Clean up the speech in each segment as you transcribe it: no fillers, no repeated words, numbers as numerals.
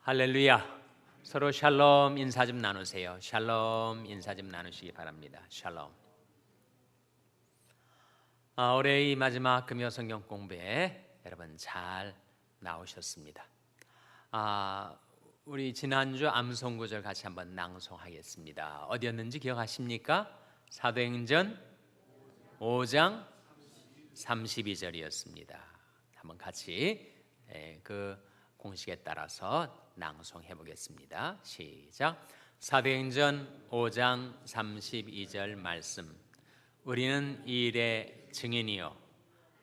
할렐루야. 서로 샬롬 인사 좀 나누세요. 샬롬 인사 좀 나누시기 바랍니다. 샬롬. 올해의 마지막 금요 성경 공부에 여러분 잘 나오셨습니다. 우리 지난주 암송 구절 같이 한번 낭송하겠습니다. 어디였는지 기억하십니까? 사도행전 5장 32절이었습니다. 한번 같이 그 공식에 따라서 낭송해 보겠습니다. 시작. 사도행전 5장 32절 말씀. 우리는 이 일의 증인이요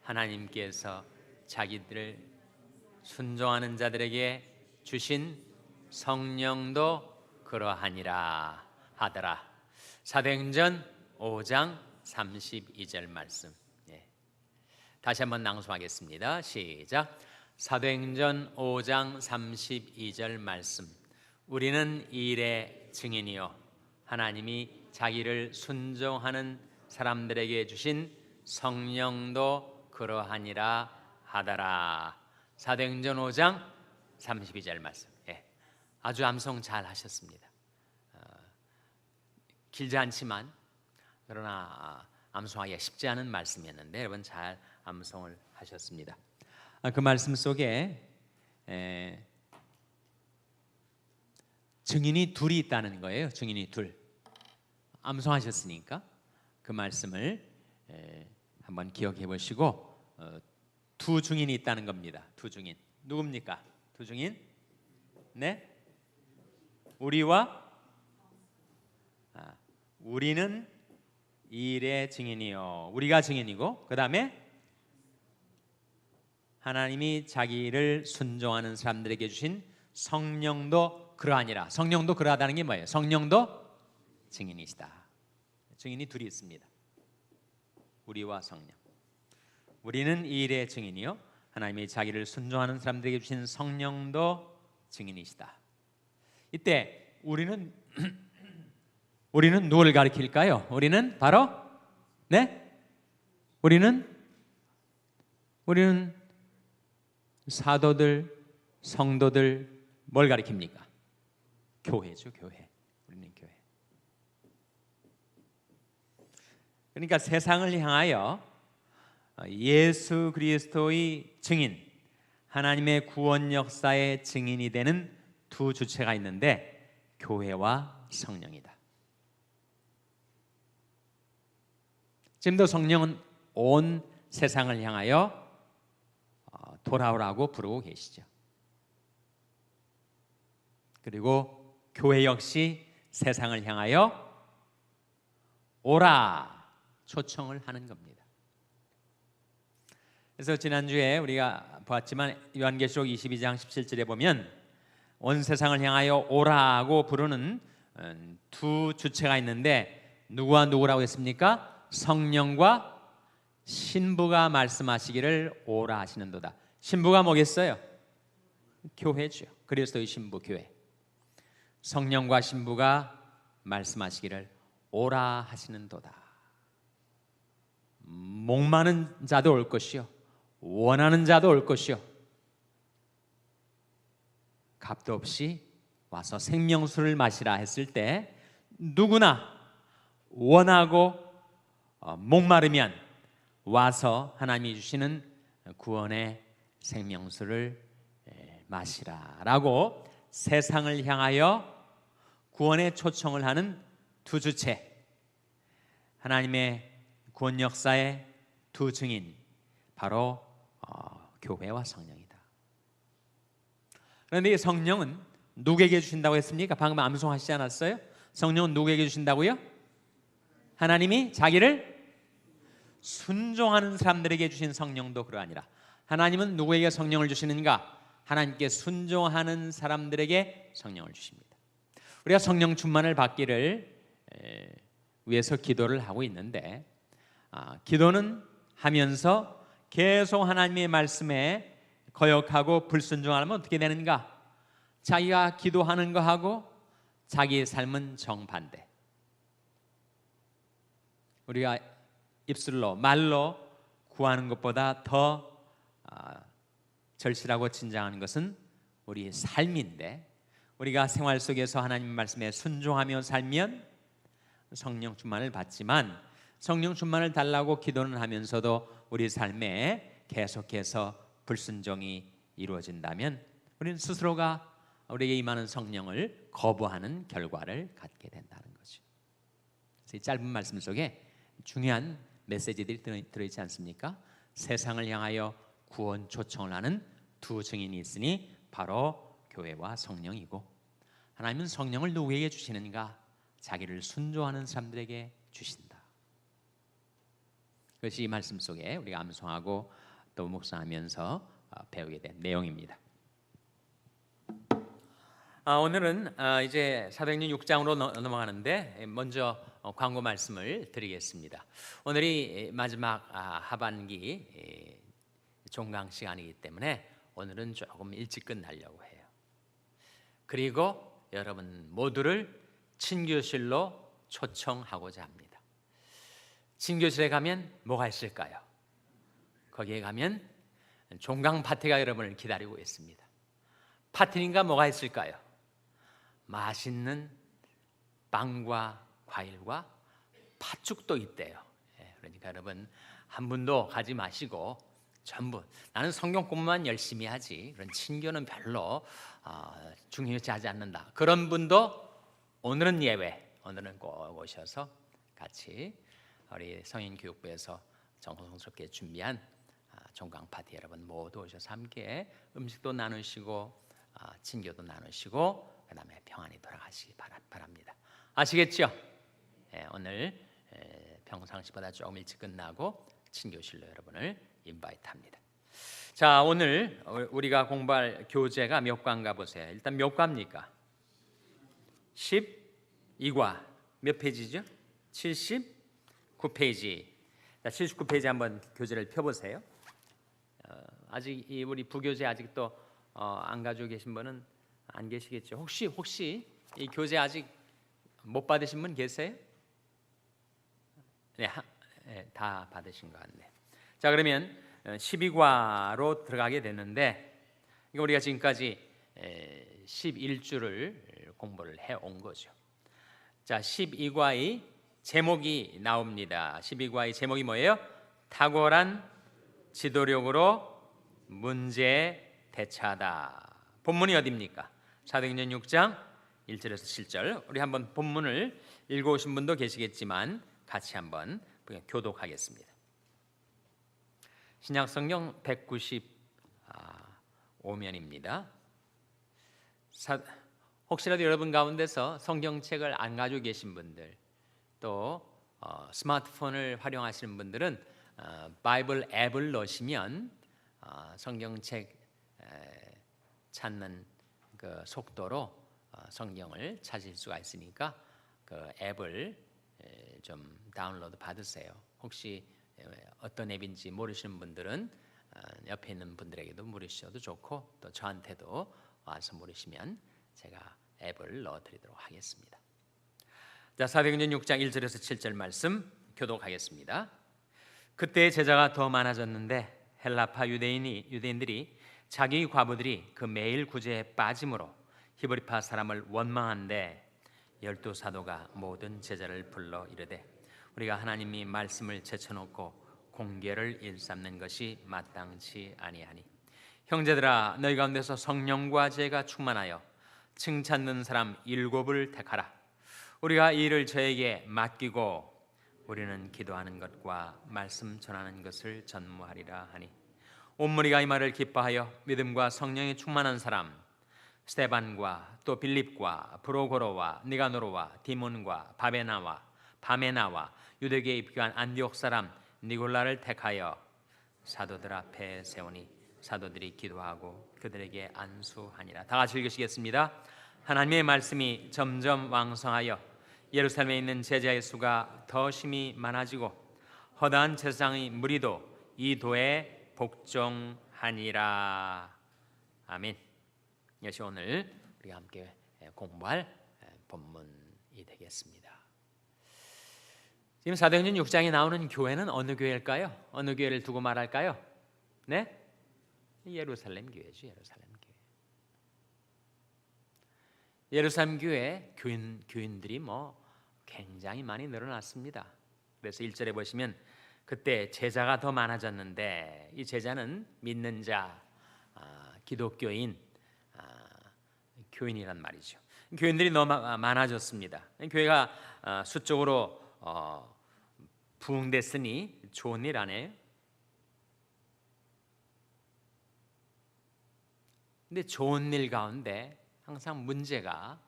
하나님께서 자기들을 순종하는 자들에게 주신 성령도 그러하니라 하더라. 사도행전 5장 32절 말씀. 다시 한번 낭송하겠습니다. 시작. 사도행전 5장 32절 말씀. 우리는 이 일의 증인이요 하나님이 자기를 순종하는 사람들에게 주신 성령도 그러하니라 하더라. 사도행전 5장 32절 말씀. 아주 암송 잘 하셨습니다. 길지 않지만 그러나 암송하기가 쉽지 않은 말씀이었는데 여러분 잘 암송을 하셨습니다. 그 말씀 속에 증인이 둘이 있다는 거예요. 증인이 둘. 암송하셨으니까 그 말씀을 한번 기억해 보시고 두 증인이 있다는 겁니다. 두 증인. 누굽니까? 두 증인? 네? 우리와 우리는 이 일의 증인이요. 우리가 증인이고 그 다음에 하나님이 자기를 순종하는 사람들에게 주신 성령도 그러하니라. 성령도 그러하다는 게 뭐예요? 성령도 증인이시다. 증인이 둘이 있습니다. 우리와 성령. 우리는 이 일의 증인이요 하나님이 자기를 순종하는 사람들에게 주신 성령도 증인이시다. 이때 우리는 누구를 가리킬까요? 우리는 바로 우리는 사도들, 성도들 뭘 가리킵니까? 교회죠, 교회. 우리는 교회. 그러니까 세상을 향하여 예수 그리스도의 증인, 하나님의 구원 역사의 증인이 되는 두 주체가 있는데 교회와 성령이다. 지금도 성령은 온 세상을 향하여 돌아오라고 부르고 계시죠. 그리고 교회 역시 세상을 향하여 오라 초청을 하는 겁니다. 그래서 지난주에 우리가 보았지만 요한계시록 22장 17절에 보면 온 세상을 향하여 오라고 부르는 두 주체가 있는데 누구와 누구라고 했습니까? 성령과 신부가 말씀하시기를 오라 하시는도다. 신부가 뭐겠어요? 교회죠. 그리스도의 신부 교회. 성령과 신부가 말씀하시기를 오라 하시는도다. 목마른 자도 올 것이요 원하는 자도 올 것이요 값도 없이 와서 생명수를 마시라 했을 때 누구나 원하고 목마르면 와서 하나님이 주시는 구원의 생명수를 마시라라고 세상을 향하여 구원의 초청을 하는 두 주체, 하나님의 구원 역사의 두 증인, 바로 교회와 성령이다. 그런데 이 성령은 누구에게 주신다고 했습니까? 방금 암송하시지 않았어요? 성령은 누구에게 주신다고요? 하나님이 자기를 순종하는 사람들에게 주신 성령도 그러하니라. 하나님은 누구에게 성령을 주시는가? 하나님께 순종하는 사람들에게 성령을 주십니다. 우리가 성령 충만을 받기를 위해서 기도를 하고 있는데 기도는 하면서 계속 하나님의 말씀에 거역하고 불순종하면 어떻게 되는가? 자기가 기도하는 거하고 자기의 삶은 정반대. 우리가 입술로 말로 구하는 것보다 더 절실하고 진정한 것은 우리의 삶인데 우리가 생활 속에서 하나님 말씀에 순종하며 살면 성령 충만을 받지만 성령 충만을 달라고 기도는 하면서도 우리 삶에 계속해서 불순종이 이루어진다면 우리는 스스로가 우리에게 임하는 성령을 거부하는 결과를 갖게 된다는 거죠. 그래서 이 짧은 말씀 속에 중요한 메시지들이 들어있지 않습니까? 세상을 향하여 구원 초청을 하는 두 증인이 있으니 바로 교회와 성령이고, 하나님은 성령을 누구에게 주시는가? 자기를 순종하는 사람들에게 주신다. 그것이 이 말씀 속에 우리가 암송하고 또 묵상하면서 배우게 된 내용입니다. 오늘은 이제 사도행전 6장으로 넘어가는데 먼저 광고 말씀을 드리겠습니다. 오늘이 마지막 하반기 종강 시간이기 때문에 오늘은 조금 일찍 끝나려고 해요. 그리고 여러분 모두를 친교실로 초청하고자 합니다. 친교실에 가면 뭐가 있을까요? 거기에 가면 종강 파티가 여러분을 기다리고 있습니다. 파티니까 뭐가 있을까요? 맛있는 빵과 과일과 팥죽도 있대요. 그러니까 여러분 한 분도 가지 마시고 전부 나는 성경 공부만 열심히 하지 그런 친교는 별로 중요시 하지 않는다. 그런 분도 오늘은 예외. 오늘은 꼭 오셔서 같이 우리 성인교육부에서 정성스럽게 준비한 종강 파티 여러분 모두 오셔서 함께 음식도 나누시고 친교도 나누시고 그다음에 평안히 돌아가시기 바랍니다. 아시겠죠? 오늘 평상시보다 조금 일찍 끝나고 친교실로 여러분을 인바이트합니다. 자, 오늘 우리가 공부할 교재가 몇 과인가 보세요. 일단 몇 과입니까? 12과. 몇 페이지죠? 79페이지. 자, 79페이지 한번 교재를 펴보세요. 아직 우리 부교재 아직도 안 가지고 계신 분은 안 계시겠죠? 혹시 이 교재 아직 못 받으신 분 계세요? 네, 다 받으신 것 같네. 자, 그러면 12과로 들어가게 됐는데 우리가 지금까지 11주를 공부를 해온 거죠. 자, 12과의 제목이 나옵니다. 12과의 제목이 뭐예요? 탁월한 지도력으로 문제에 대처하다. 본문이 어디입니까? 사도행전 6장 1절에서 7절. 우리 한번 본문을 읽어오신 분도 계시겠지만 같이 한번 교독하겠습니다. 신약성경 195면입니다. 혹시라도 여러분 가운데서 성경책을 안 가지고 계신 분들, 또 스마트폰을 활용하시는 분들은 바이블 앱을 넣으시면 성경책 찾는 그 속도로 성경을 찾을 수가 있으니까 그 앱을 좀 다운로드 받으세요. 혹시 어떤 앱인지 모르시는 분들은 옆에 있는 분들에게도 물으셔도 좋고 또 저한테도 와서 물으시면 제가 앱을 넣어드리도록 하겠습니다. 자, 사도행전 6장 1절에서 7절 말씀 교독하겠습니다. 그때 제자가 더 많아졌는데 헬라파 유대인들이 자기 과부들이 그 매일 구제에 빠짐으로 히브리파 사람을 원망한데 12사도가 모든 제자를 불러 이르되 우리가 하나님이 말씀을 제쳐놓고 공계를 일삼는 것이 마땅치 아니하니 형제들아 너희 가운데서 성령과 지혜가 충만하여 칭찬는 사람 7을 택하라. 우리가 이 일을 저에게 맡기고 우리는 기도하는 것과 말씀 전하는 것을 전무하리라 하니 온 무리가 이 말을 기뻐하여 믿음과 성령이 충만한 사람 스데반과 또 빌립과 브로고로와 니가노로와 디몬과 바메나와 유대교에 입교한 안디옥 사람 니골라를 택하여 사도들 앞에 세우니 사도들이 기도하고 그들에게 안수하니라. 다 같이 읽으시겠습니다. 하나님의 말씀이 점점 왕성하여 예루살렘에 있는 제자의 수가 더 심히 많아지고 허다한 제사장의 무리도 이 도에 복종하니라. 아멘. 이것이 오늘 우리가 함께 공부할 본문이 되겠습니다. 지금 사도행전 6장에 나오는 교회는 어느 교회일까요? 어느 교회를 두고 말할까요? 네? 예루살렘 교회죠. 예루살렘 교회. 예루살렘 교회 교인들이 굉장히 많이 늘어났습니다. 그래서 1절에 보시면 그때 제자가 더 많아졌는데 이 제자는 믿는 자, 기독교인, 교인이란 말이죠. 교인들이 너무 많아졌습니다. 교회가 수적으로 부흥됐으니 좋은 일 아니에요? 근데 좋은 일 가운데 항상 문제가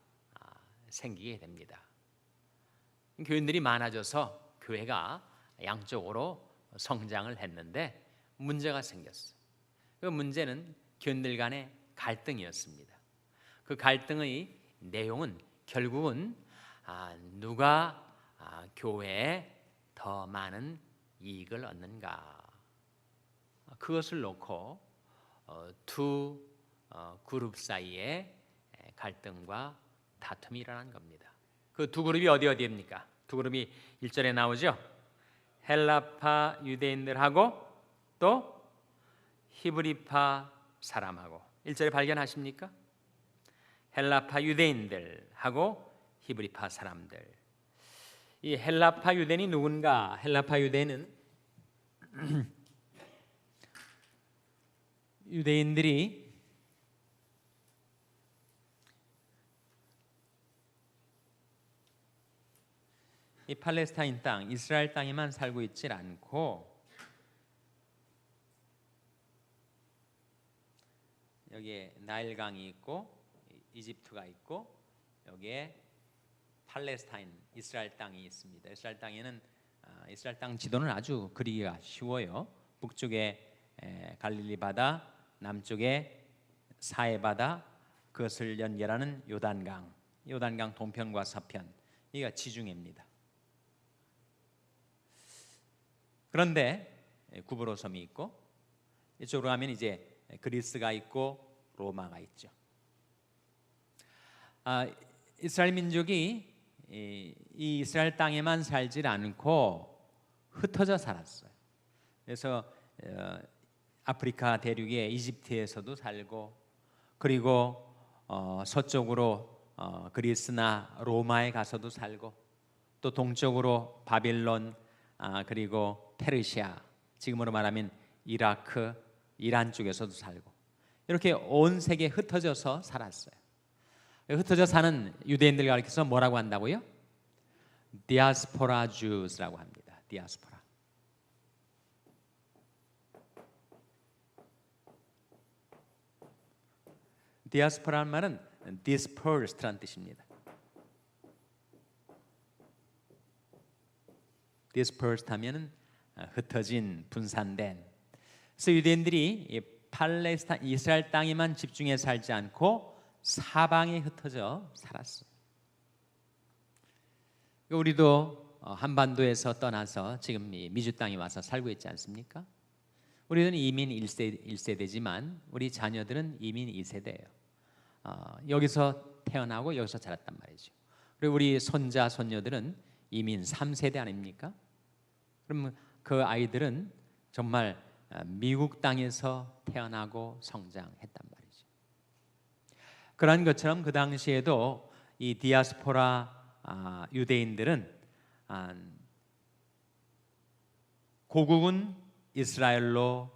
생기게 됩니다. 교인들이 많아져서 교회가 양쪽으로 성장을 했는데 문제가 생겼어요. 그 문제는 교인들 간의 갈등이었습니다. 그 갈등의 내용은 결국은 누가 교회에 더 많은 이익을 얻는가, 그것을 놓고 두 그룹 사이에 갈등과 다툼이 일어난 겁니다. 그 두 그룹이 어디입니까? 두 그룹이 1절에 나오죠. 헬라파 유대인들하고 또 히브리파 사람하고. 1절에 발견하십니까? 헬라파 유대인들하고 히브리파 사람들. 이 헬라파 유대인이 누군가? 헬라파 유대인은 유대인들이 이 팔레스타인 땅, 이스라엘 땅에만 살고 있지 않고 여기에 나일강이 있고 이집트가 있고 여기에 팔레스타인, 이스라엘 땅이 있습니다. 이스라엘 땅에는 이스라엘 땅 지도는 아주 그리기가 쉬워요. 북쪽에 갈릴리 바다, 남쪽에 사해 바다, 그것을 연결하는 요단강, 요단강 동편과 서편, 이가 지중해입니다. 그런데 구브로 섬이 있고 이쪽으로 가면 이제 그리스가 있고 로마가 있죠. 이스라엘 민족이 이 이스라엘 땅에만 살지 않고 흩어져 살았어요. 그래서 아프리카 대륙의 이집트에서도 살고, 그리고 서쪽으로 그리스나 로마에 가서도 살고, 또 동쪽으로 바빌론, 그리고 페르시아, 지금으로 말하면 이라크, 이란 쪽에서도 살고, 이렇게 온 세계에 흩어져서 살았어요. 흩어져 사는 유대인들 가리켜서 뭐라고 한다고요? 디아스포라 주스라고 합니다. 디아스포라. 디아스포라는 말은 dispersed라는 뜻입니다. dispersed 하면은 흩어진, 분산된. 그래서 유대인들이 팔레스타인, 이스라엘 땅에만 집중해 살지 않고 사방에 흩어져 살았어요. 우리도 한반도에서 떠나서 지금 미주 땅에 와서 살고 있지 않습니까? 우리는 이민 1세대지만 우리 자녀들은 이민 2세대예요. 여기서 태어나고 여기서 자랐단 말이죠. 그리고 우리 손자, 손녀들은 이민 3세대 아닙니까? 그럼 그 아이들은 정말 미국 땅에서 태어나고 성장했단 말이죠. 그런 것처럼 그 당시에도 이 디아스포라 유대인들은 고국은 이스라엘로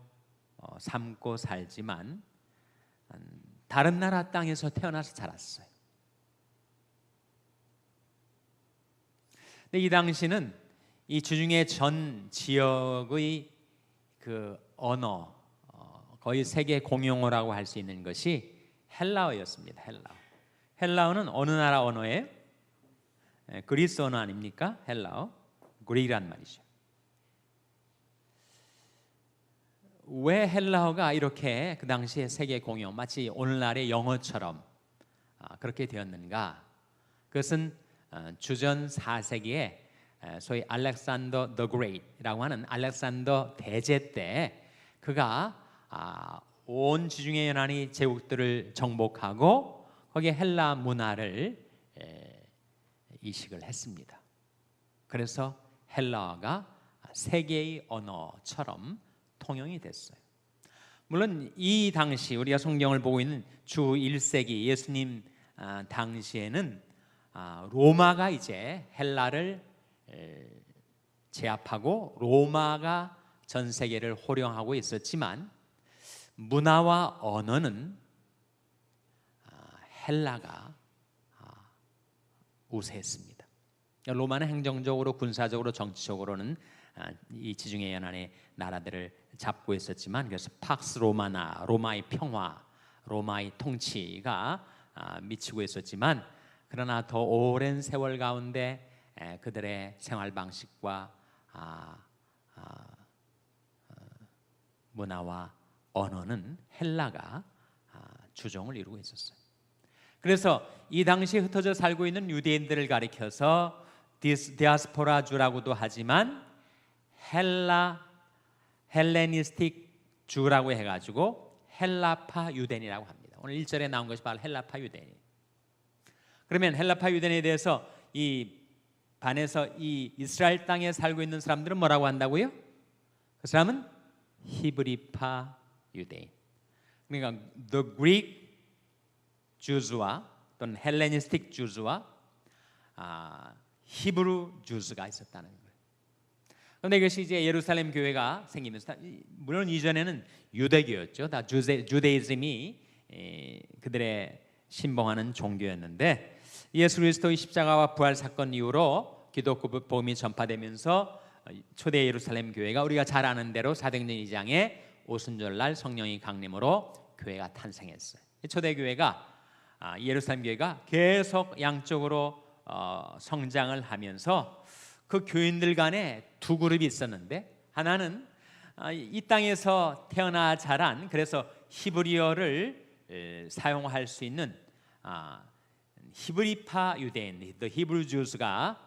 삼고 살지만 다른 나라 땅에서 태어나서 자랐어요. 근데 이 당시는 이 주중에 전 지역의 그 언어, 거의 세계 공용어라고 할 수 있는 것이 헬라어였습니다. 헬라어. 헬라어는 어느 나라 언어예요? 그리스 언어 아닙니까? 헬라어, 그리란 말이죠. 왜 헬라어가 이렇게 그 당시에 세계 공용, 마치 오늘날의 영어처럼 그렇게 되었는가? 그것은 주전 4세기에 소위 알렉산더 더 그레이트라고 하는 알렉산더 대제 때 그가 온 지중해 연안의 제국들을 정복하고 거기에 헬라 문화를 이식을 했습니다. 그래서 헬라어가 세계의 언어처럼 통용이 됐어요. 물론 이 당시 우리가 성경을 보고 있는 주 1세기 예수님 당시에는 로마가 이제 헬라를 제압하고 로마가 전 세계를 호령하고 있었지만 문화와 언어는 헬라가 우세했습니다. 로마는 행정적으로, 군사적으로, 정치적으로는 이 지중해 연안의 나라들을 잡고 있었지만, 그래서 팍스 로마나, 로마의 평화, 로마의 통치가 미치고 있었지만, 그러나 더 오랜 세월 가운데 그들의 생활 방식과 문화와 언어는 헬라가 주종을 이루고 있었어요. 그래서 이 당시에 흩어져 살고 있는 유대인들을 가리켜서 디아스포라주라고도 하지만 헬레니스틱 주라고 해가지고 헬라파 유대인이라고 합니다. 오늘 1절에 나온 것이 바로 헬라파 유대인. 그러면 헬라파 유대인에 대해서 이 반에서 이 이스라엘 땅에 살고 있는 사람들은 뭐라고 한다고요? 그 사람은 히브리파 유대인. 그러니까 the Greek Jews와 또는 헬레니스틱 Jews와 히브루 Jews가 있었다는 거예요. 그런데 이것이 이제 예루살렘 교회가 생기면서, 물론 이전에는 유대교였죠. 다 주데이즘이 그들의 신봉하는 종교였는데, 예수 그리스도의 십자가와 부활 사건 이후로 기독교 복음이 전파되면서 초대 예루살렘 교회가 우리가 잘 아는 대로 사도행전 2장에 오순절날 성령이 강림으로 교회가 탄생했어요. 초대 교회가 예루살렘 교회가 계속 양쪽으로 성장을 하면서 그 교인들 간에 두 그룹이 있었는데, 하나는 이 땅에서 태어나 자란, 그래서 히브리어를 사용할 수 있는 히브리파 유대인, The Hebrew Jews가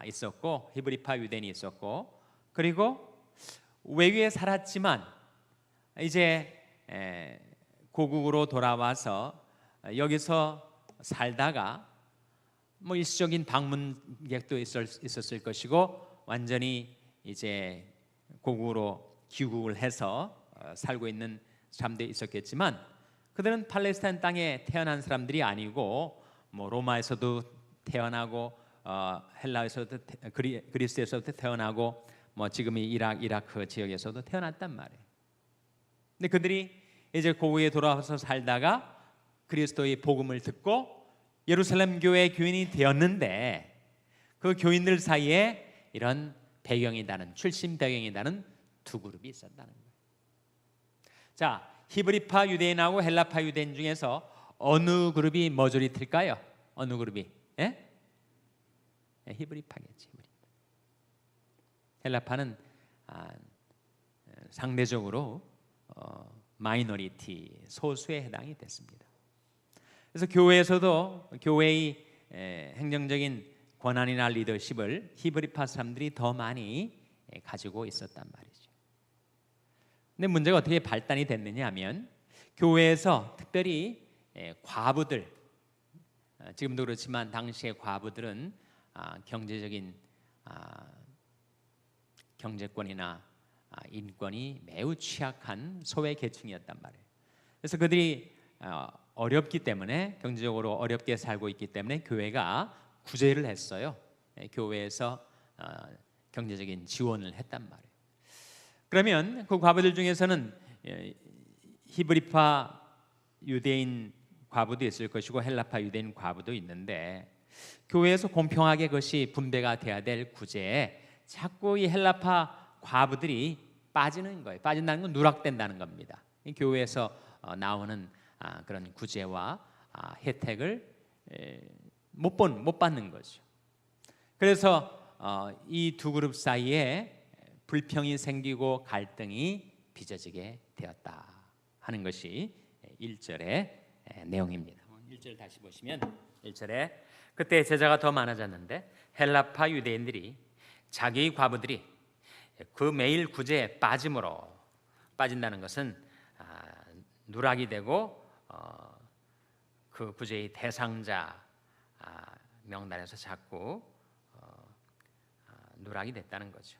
있었고, 히브리파 유대인이 있었고, 그리고 외국에 살았지만 이제 고국으로 돌아와서 여기서 살다가 뭐 일시적인 방문객도 있었을 것이고, 완전히 이제 고국으로 귀국을 해서 살고 있는 사람들이 있었겠지만, 그들은 팔레스타인 땅에 태어난 사람들이 아니고 뭐 로마에서도 태어나고 헬라에서도 그리스에서도 태어나고 뭐 지금의 이라크 지역에서도 태어났단 말이에요. 근데 그들이 이제 고국에 돌아와서 살다가 그리스도의 복음을 듣고 예루살렘 교회 교인이 되었는데, 그 교인들 사이에 이런 배경이 다른, 출신 배경이 다른 두 그룹이 있었다는 거예요. 자, 히브리파 유대인하고 헬라파 유대인 중에서 어느 그룹이 머저리티일까요? 어느 그룹이? 예? 히브리파겠지. 헬라파는 상대적으로 마이너리티, 소수에 해당이 됐습니다. 그래서 교회에서도 교회의 행정적인 권한이나 리더십을 히브리파 사람들이 더 많이 가지고 있었단 말이죠. 근데 문제가 어떻게 발단이 됐느냐 하면, 교회에서 특별히 과부들, 지금도 그렇지만 당시의 과부들은 경제적인 경제권이나 인권이 매우 취약한 소외 계층이었단 말이에요. 그래서 그들이 어렵기 때문에, 경제적으로 어렵게 살고 있기 때문에 교회가 구제를 했어요. 교회에서 경제적인 지원을 했단 말이에요. 그러면 그 과부들 중에서는 히브리파 유대인 과부도 있을 것이고 헬라파 유대인 과부도 있는데, 교회에서 공평하게 그것이 분배가 돼야 될 구제에 자꾸 이 헬라파 과부들이 빠지는 거예요. 빠진다는 건 누락된다는 겁니다. 교회에서 나오는 그런 구제와 혜택을 못 받는 거죠. 그래서 이 두 그룹 사이에 불평이 생기고 갈등이 빚어지게 되었다 하는 것이 1절의 내용입니다. 1절 다시 보시면 1절에 그때 제자가 더 많아졌는데 헬라파 유대인들이 자기의 과부들이 그 매일 구제에 빠진다는 것은 누락이 되고 그 구제의 대상자 명단에서 자꾸 누락이 됐다는 거죠.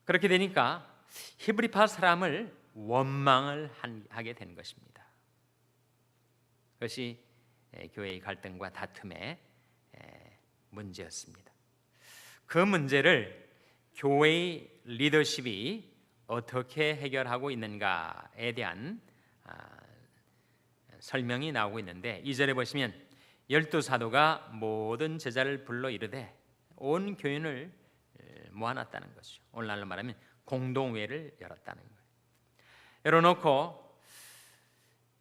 그렇게 되니까 히브리파 사람을 원망을 하게 된 것입니다. 그것이 교회의 갈등과 다툼의 문제였습니다. 그 문제를 교회의 리더십이 어떻게 해결하고 있는가에 대한 설명이 나오고 있는데 2절에 보시면 12사도가 모든 제자를 불러 이르되 온 교인을 모아놨다는 것이죠. 오늘날로 말하면 공동회를 열었다는 거예요. 열어놓고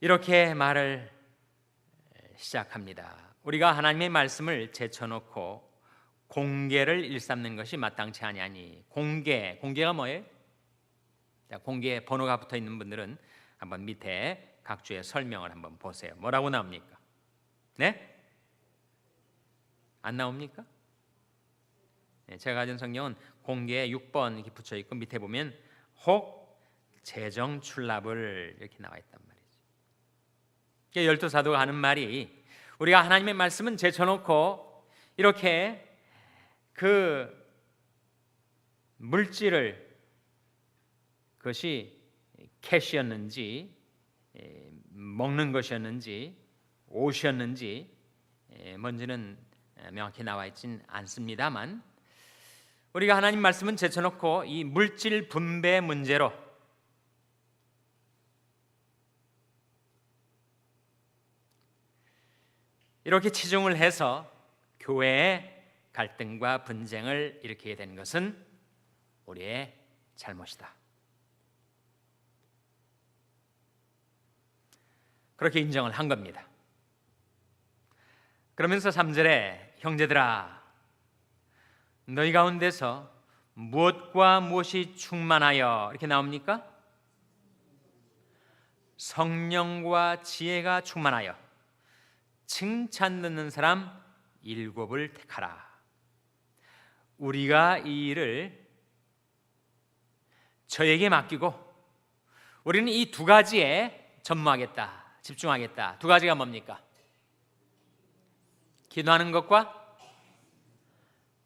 이렇게 말을 시작합니다. 우리가 하나님의 말씀을 제쳐놓고 공개를 일삼는 것이 마땅치 아니하니. 공개가 뭐예요? 자, 공개 번호가 붙어 있는 분들은 한번 밑에 각 주의 설명을 한번 보세요. 뭐라고 나옵니까? 네? 안 나옵니까? 네, 제가 가진 성경은 공개에 6번 이렇게 붙여 있고 밑에 보면 혹 재정 출납을 이렇게 나와 있단 말이죠. 열두 사도가 하는 말이 우리가 하나님의 말씀은 제쳐놓고 이렇게 그 물질을 그것이 캐시였는지 먹는 것이었는지 옷이었는지 뭔지는 명확히 나와 있진 않습니다만 우리가 하나님 말씀은 제쳐놓고 이 물질 분배 문제로 이렇게 치중을 해서 교회의 갈등과 분쟁을 일으키게 된 것은 우리의 잘못이다. 그렇게 인정을 한 겁니다. 그러면서 3절에 형제들아 너희 가운데서 무엇과 무엇이 충만하여 이렇게 나옵니까? 성령과 지혜가 충만하여 칭찬 듣는 사람 7을 택하라. 우리가 이 일을 저에게 맡기고 우리는 이 두 가지에 전무하겠다, 집중하겠다. 두 가지가 뭡니까? 기도하는 것과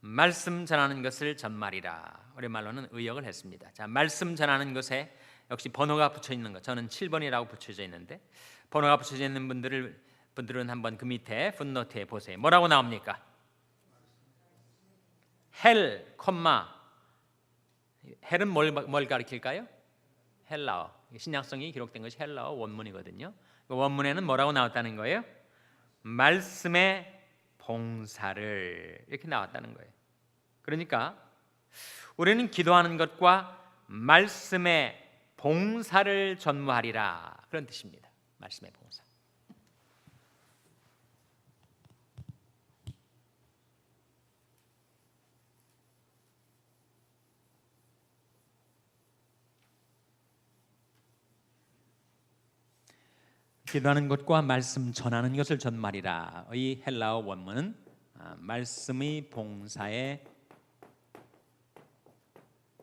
말씀 전하는 것을 전말이라. 우리말로는 의역을 했습니다. 자, 말씀 전하는 것에 역시 번호가 붙여 있는 것, 저는 7번이라고 붙여져 있는데 번호가 붙여져 있는 분들은 한번 그 밑에 풋노트에 보세요. 뭐라고 나옵니까? 헬, 헬은 뭘 가리킬까요? 헬라어. 신약성이 기록된 것이 헬라어 원문이거든요. 그 원문에는 뭐라고 나왔다는 거예요? 말씀의 봉사를 이렇게 나왔다는 거예요. 그러니까 우리는 기도하는 것과 말씀의 봉사를 전무하리라 그런 뜻입니다. 말씀의 봉사. 기도하는 것과 말씀 전하는 것을 전말이라. 이 헬라어 원문은 말씀의 봉사의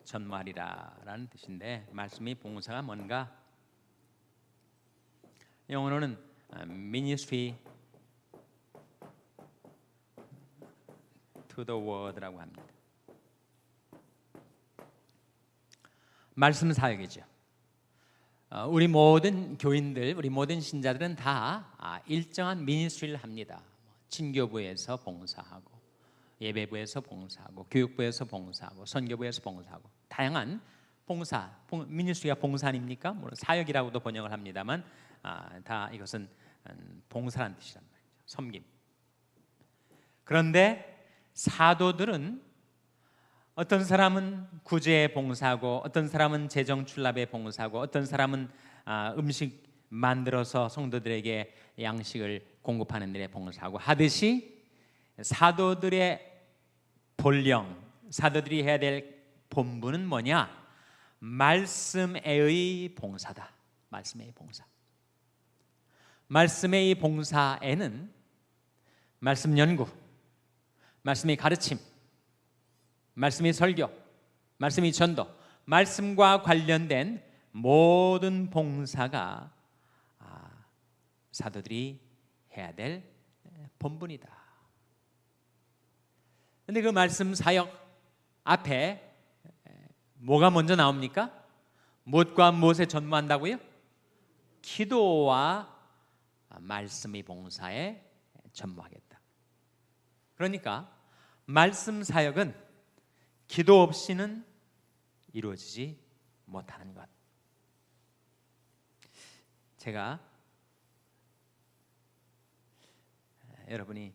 전말이라라는 뜻인데 말씀의 봉사가 뭔가? 영어로는 ministry to the word라고 합니다. 말씀 사역이죠. 우리 모든 교인들, 우리 모든 신자들은 다 일정한 미니스트리를 합니다. 친교부에서 봉사하고, 예배부에서 봉사하고, 교육부에서 봉사하고, 선교부에서 봉사하고, 다양한 봉사, 미니스트리가 봉사 아닙니까? 물론 사역이라고도 번역을 합니다만, 다 이것은 봉사라는 뜻이란 말이죠. 섬김. 그런데 사도들은 어떤 사람은 구제에 봉사하고 어떤 사람은 재정 출납에 봉사하고 어떤 사람은 음식 만들어서 성도들에게 양식을 공급하는 일에 봉사하고 하듯이 사도들의 본령, 사도들이 해야 될 본분은 뭐냐? 말씀의 봉사다. 말씀의 봉사. 말씀의 봉사에는 말씀 연구, 말씀의 가르침, 말씀의 설교, 말씀의 전도, 말씀과 관련된 모든 봉사가 사도들이 해야 될 본분이다. 그런데 그 말씀 사역 앞에 뭐가 먼저 나옵니까? 무엇과 무엇에 전무한다고요? 기도와 말씀의 봉사에 전무하겠다. 그러니까 말씀 사역은 기도 없이는 이루어지지 못하는 것. 제가 여러분이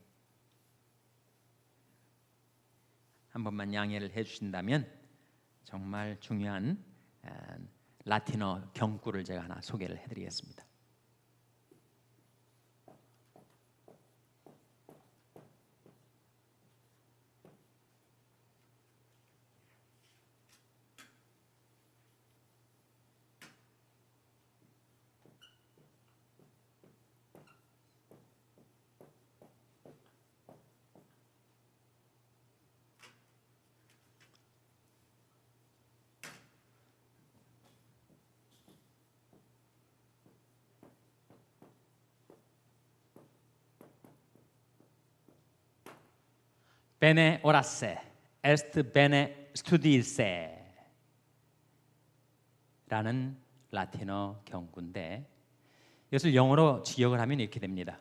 한 번만 양해를 해주신다면 정말 중요한 라틴어 경구를 제가 하나 소개를 해드리겠습니다. Bene orasse, est bene studisse 라는 라틴어 경구인데 이것을 영어로 직역을 하면 이렇게 됩니다.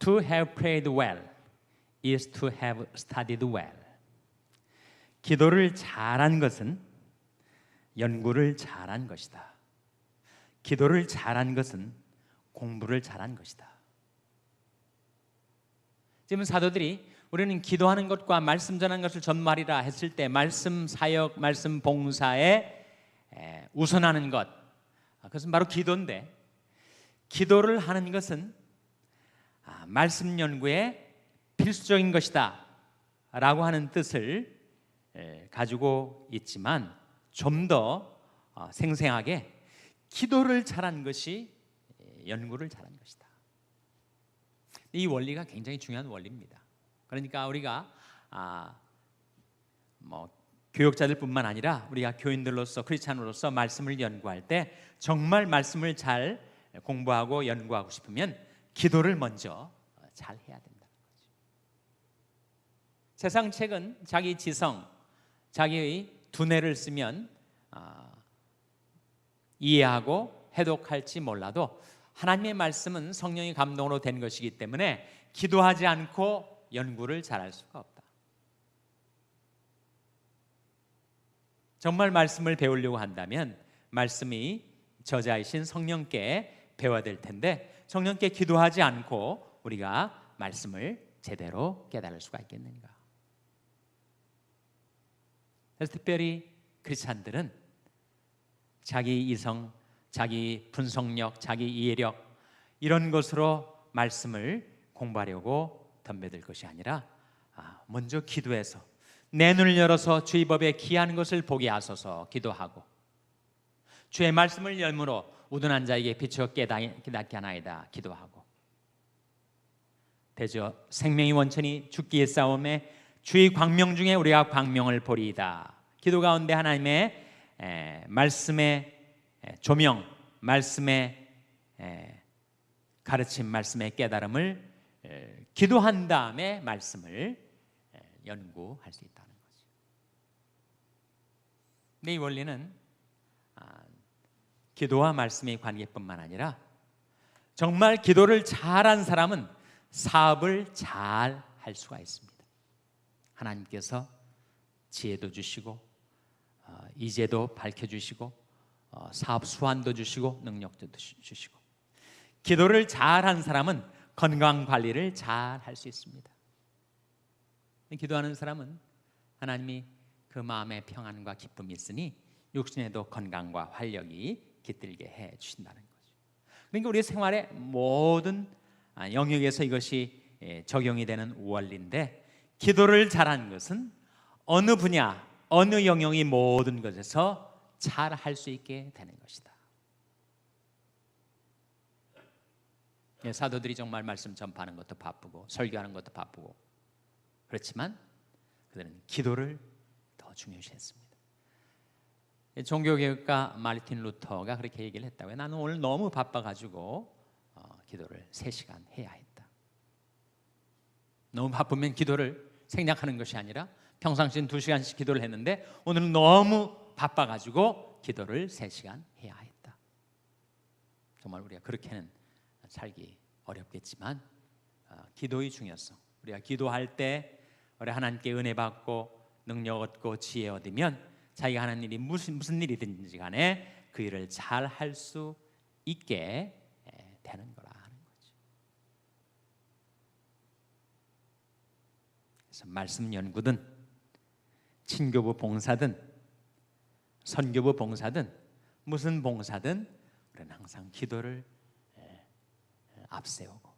To have prayed well is to have studied well. 기도를 잘한 것은 연구를 잘한 것이다. 기도를 잘한 것은 공부를 잘한 것이다. 지금 사도들이 우리는 기도하는 것과 말씀 전하는 것을 전말이라 했을 때 말씀 사역, 말씀 봉사에 우선하는 것, 그것은 바로 기도인데 기도를 하는 것은 말씀 연구에 필수적인 것이다 라고 하는 뜻을 가지고 있지만 좀 더 생생하게 기도를 잘한 것이 연구를 잘한 것이다. 이 원리가 굉장히 중요한 원리입니다. 그러니까 우리가 교육자들뿐만 아니라 우리가 교인들로서 크리스찬으로서 말씀을 연구할 때 정말 말씀을 잘 공부하고 연구하고 싶으면 기도를 먼저 잘 해야 된다는 거죠. 세상 책은 자기 지성, 자기의 두뇌를 쓰면 이해하고 해독할지 몰라도 하나님의 말씀은 성령의 감동으로 된 것이기 때문에 기도하지 않고 연구를 잘할 수가 없다. 정말 말씀을 배우려고 한다면 말씀이 저자이신 성령께 배워야 될 텐데 성령께 기도하지 않고 우리가 말씀을 제대로 깨달을 수가 있겠는가? 그래서 특별히 크리스찬들은 자기 이성, 자기 분석력, 자기 이해력 이런 것으로 말씀을 공부하려고 덤벼들 것이 아니라 먼저 기도해서 내 눈을 열어서 주의 법에 기이한 것을 보게 하소서 기도하고 주의 말씀을 열므로 우둔한 자에게 비추어 깨닫게 하나이다 기도하고 대저 생명의 원천이 죽기의 싸움에 주의 광명 중에 우리가 광명을 보리이다. 기도 가운데 하나님의 말씀의 조명, 말씀의 가르침, 말씀의 깨달음을 기도한 다음에 말씀을 연구할 수 있다는 거죠. 근데 이 원리는 기도와 말씀의 관계뿐만 아니라 정말 기도를 잘한 사람은 사업을 잘 할 수가 있습니다. 하나님께서 지혜도 주시고 이제도 밝혀주시고 사업 수완도 주시고 능력도 주시고 기도를 잘한 사람은 건강관리를 잘 할 수 있습니다. 기도하는 사람은 하나님이 그 마음에 평안과 기쁨이 있으니 육신에도 건강과 활력이 깃들게 해 주신다는 거죠. 그러니까 우리 생활의 모든 영역에서 이것이 적용이 되는 원리인데 기도를 잘하는 것은 어느 분야, 어느 영역의 모든 것에서 잘 할 수 있게 되는 것이다. 사도들이 정말 말씀 전파하는 것도 바쁘고 설교하는 것도 바쁘고 그렇지만 그들은 기도를 더 중요시했습니다. 종교개혁가 마르틴 루터가 그렇게 얘기를 했다고요. 나는 오늘 너무 바빠가지고 기도를 3시간 해야 했다. 너무 바쁘면 기도를 생략하는 것이 아니라 평상시엔 2시간씩 기도를 했는데 오늘은 너무 바빠가지고 기도를 3시간 해야 했다. 정말 우리가 그렇게는 살기 어렵겠지만 기도의 중요성, 우리가 기도할 때 우리 하나님께 은혜 받고 능력 얻고 지혜 얻으면 자기가 하는 일이 무슨 일이든지 간에 그 일을 잘 할 수 있게 되는 거라 하는 거죠. 그래서 말씀 연구든 친교부 봉사든 선교부 봉사든 무슨 봉사든 우리는 항상 기도를 앞세우고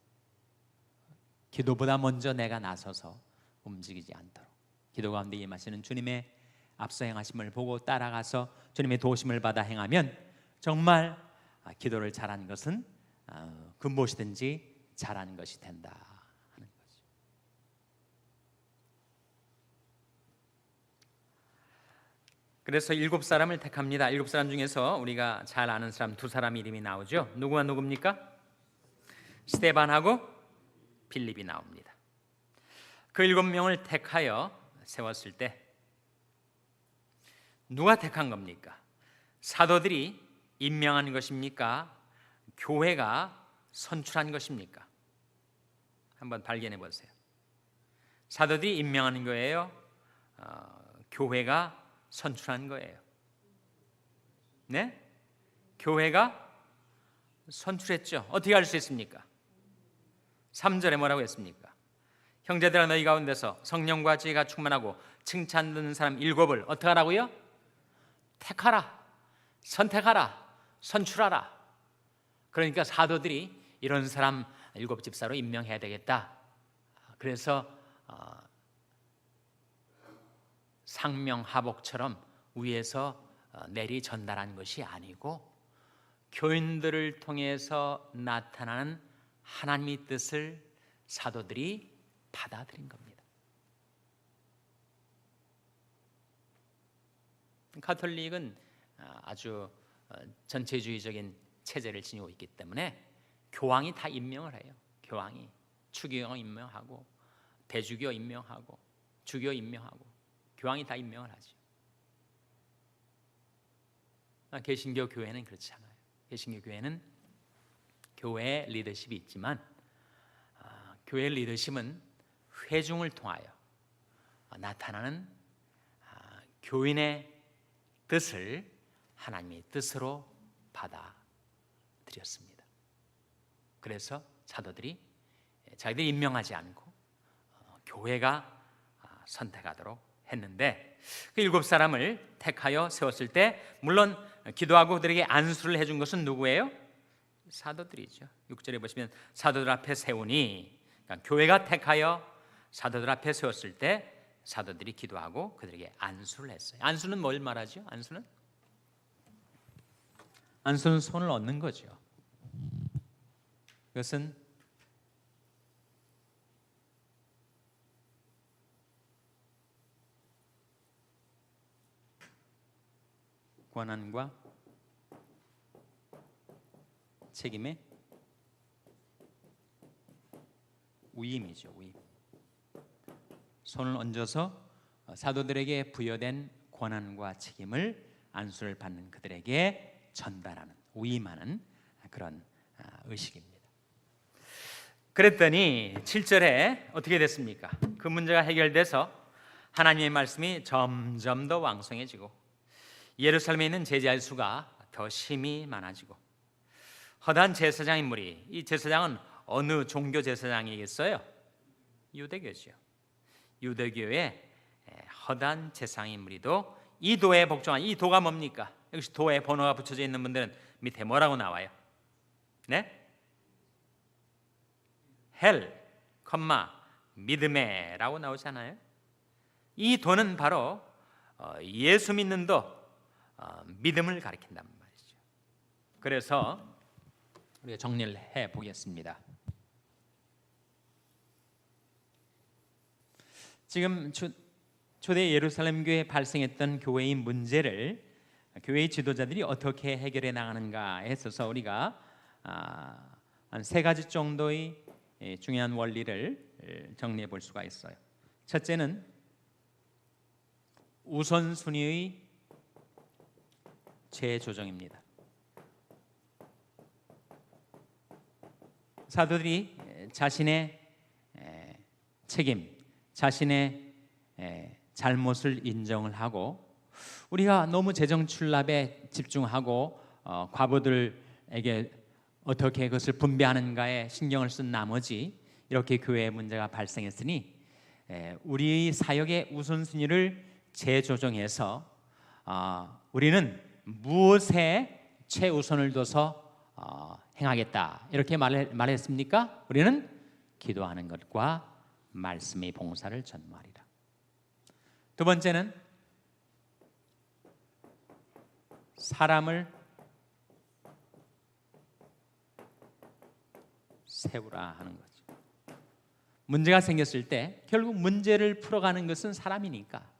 기도보다 먼저 내가 나서서 움직이지 않도록 기도 가운데 임하시는 주님의 앞서 행하심을 보고 따라가서 주님의 도우심을 받아 행하면 정말 기도를 잘하는 것은 그 무엇이든지 잘하는 것이 된다 하는 거죠. 그래서 7사람을 택합니다. 7사람 중에서 우리가 잘 아는 사람 2사람 이름이 나오죠. 누구와 누굽니까? 스데반하고 빌립이 나옵니다. 그 7명을 택하여 세웠을 때 누가 택한 겁니까? 사도들이 임명한 것입니까? 교회가 선출한 것입니까? 한번 발견해 보세요. 사도들이 임명하는 거예요? 교회가 선출한 거예요? 네? 교회가 선출했죠. 어떻게 알 수 있습니까? 3절에 뭐라고 했습니까? 형제들아 너희 가운데서 성령과 지혜가 충만하고 칭찬 듣는 사람 7을 어떻게 하라고요? 택하라, 선택하라, 선출하라. 그러니까 사도들이 이런 사람 7집사로 임명해야 되겠다. 그래서 상명하복처럼 위에서 내리 전달한 것이 아니고 교인들을 통해서 나타나는 하나님의 뜻을 사도들이 받아들인 겁니다. 가톨릭은 아주 전체주의적인 체제를 지니고 있기 때문에 교황이 다 임명을 해요. 교황이 추기경 임명하고 대주교 임명하고 주교 임명하고 교황이 다 임명을 하죠. 개신교 교회는 그렇지 않아요. 개신교 교회는 교회 리더십이 있지만 교회 리더십은 회중을 통하여 나타나는 교인의 뜻을 하나님의 뜻으로 받아들였습니다. 그래서 사도들이 자기들이 임명하지 않고 교회가 선택하도록 했는데 그 7사람을 택하여 세웠을 때 물론 기도하고 그들에게 안수를 해준 것은 누구예요? 사도들이죠. 6절에 보시면 사도들 앞에 세우니, 그러니까 교회가 택하여 사도들 앞에 세웠을 때 사도들이 기도하고 그들에게 안수를 했어요. 안수는 뭘 말하죠? 안수는 손을 얻는 거죠. 그것은 권한과 책임의 위임이죠. 위임. 손을 얹어서 사도들에게 부여된 권한과 책임을 안수를 받는 그들에게 전달하는, 위임하는 그런 의식입니다. 그랬더니 7절에 어떻게 됐습니까? 그 문제가 해결돼서 하나님의 말씀이 점점 더 왕성해지고 예루살렘에 있는 제자의 수가 더 심히 많아지고 허다한 제사장 인물이, 이 제사장은 어느 종교 제사장이겠어요? 유대교죠. 유대교의 허다한 제사장 인물이도 이 도에 복종한, 이 도가 뭡니까? 역시 도에 번호가 붙여져 있는 분들은 밑에 뭐라고 나와요? 네? 헬, 믿음에라고 나오잖아요. 이 도는 바로 예수 믿는 도, 믿음을 가리킨단 말이죠. 그래서 우리가 정리를 해 보겠습니다. 지금 초대 예루살렘 교회에 발생했던 교회의 문제를 교회의 지도자들이 어떻게 해결해 나가는가에 있어서 우리가 한 세 가지 정도의 중요한 원리를 정리해 볼 수가 있어요. 첫째는 우선순위의 재조정입니다. 사도들이 자신의 책임, 자신의 잘못을 인정을 하고 우리가 너무 재정출납에 집중하고 과부들에게 어떻게 그것을 분배하는가에 신경을 쓴 나머지 이렇게 교회에 문제가 발생했으니 우리의 사역의 우선순위를 재조정해서 우리는 무엇에 최우선을 둬서 행하겠다 이렇게 말했습니까? 우리는 기도하는 것과 말씀의 봉사를 전무하리라. 두 번째는 사람을 세우라 하는 거죠. 문제가 생겼을 때 결국 문제를 풀어가는 것은 사람이니까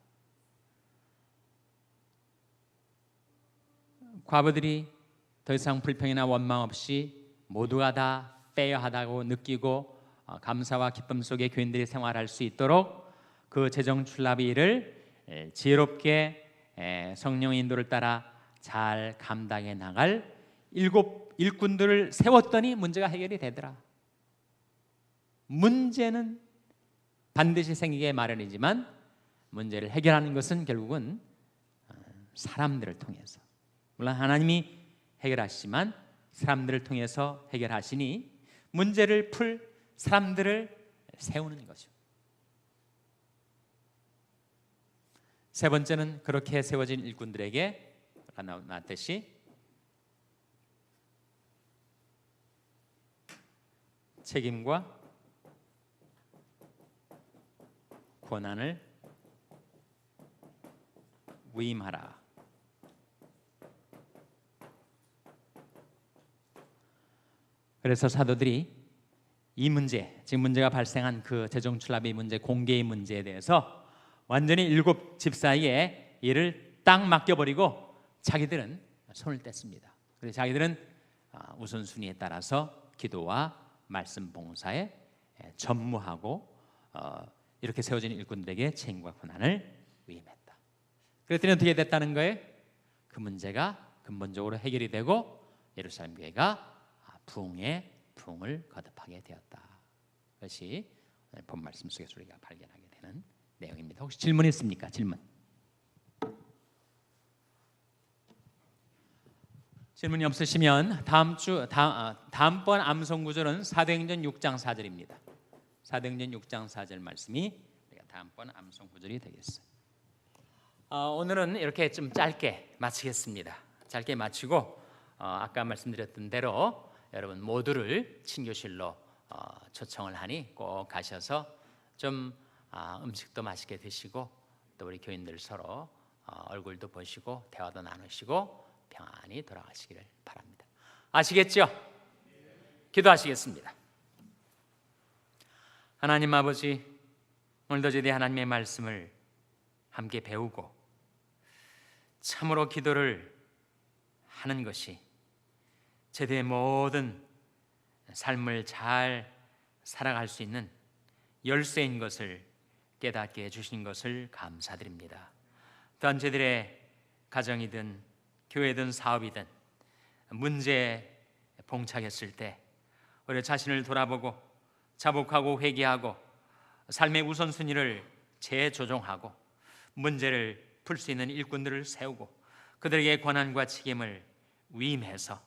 과부들이 더 이상 불평이나 원망 없이 모두가 다 페어하다고 느끼고 감사와 기쁨 속에 교인들이 생활할 수 있도록 그 재정출납의 일을 지혜롭게 성령의 인도를 따라 잘 감당해 나갈 7 일꾼들을 세웠더니 문제가 해결이 되더라. 문제는 반드시 생기게 마련이지만 문제를 해결하는 것은 결국은 사람들을 통해서, 물론 하나님이 해결하시지만 사람들을 통해서 해결하시니 문제를 풀 사람들을 세우는 거죠. 세 번째는 그렇게 세워진 일꾼들에게 나왔듯이 책임과 권한을 위임하라. 그래서 사도들이 이 문제, 지금 문제가 발생한 그 재정출납의 문제, 공개의 문제에 대해서 완전히 7 집사에게 이를 딱 맡겨버리고 자기들은 손을 뗐습니다. 그래서 자기들은 우선순위에 따라서 기도와 말씀 봉사에 전무하고 이렇게 세워진 일꾼들에게 책임과 권한을 위임했다. 그랬더니 어떻게 됐다는 거예요? 그 문제가 근본적으로 해결이 되고 예루살렘 교회가 부흥의 부흥을 거듭하게 되었다. 그것이 오늘 본 말씀 속에서 우리가 발견하게 되는 내용입니다. 혹시 질문 있습니까? 질문. 질문이 없으시면 다음번 암송 구절은 사도행전 6장 4절입니다. 사도행전 6장 4절 말씀이 우리가 다음번 암송 구절이 되겠어요. 오늘은 이렇게 좀 짧게 마치겠습니다. 짧게 마치고 아까 말씀드렸던 대로 여러분 모두를 친교실로 초청을 하니 꼭 가셔서 좀 음식도 맛있게 드시고 또 우리 교인들 서로 얼굴도 보시고 대화도 나누시고 평안히 돌아가시기를 바랍니다. 아시겠죠? 기도하시겠습니다. 하나님 아버지, 오늘도 저희 하나님의 말씀을 함께 배우고 참으로 기도를 하는 것이 제대의 모든 삶을 잘 살아갈 수 있는 열쇠인 것을 깨닫게 해주신 것을 감사드립니다. 또한 저희들의 가정이든 교회든 사업이든 문제에 봉착했을 때 우리 자신을 돌아보고 자복하고 회개하고 삶의 우선순위를 재조정하고 문제를 풀 수 있는 일꾼들을 세우고 그들에게 권한과 책임을 위임해서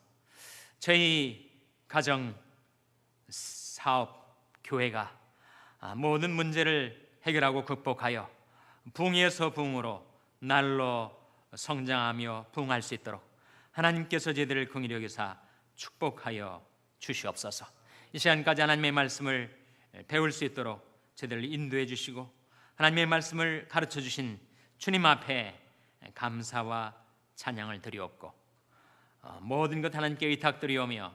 저희 가정, 사업, 교회가 모든 문제를 해결하고 극복하여 부흥에서 부흥으로 날로 성장하며 부흥할 수 있도록 하나님께서 저희들을 긍휼히 여기사 축복하여 주시옵소서. 이 시간까지 하나님의 말씀을 배울 수 있도록 저희들을 인도해 주시고 하나님의 말씀을 가르쳐 주신 주님 앞에 감사와 찬양을 드리옵고 모든 것 하나님께 의탁드리오며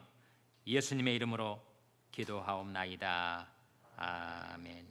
예수님의 이름으로 기도하옵나이다. 아멘.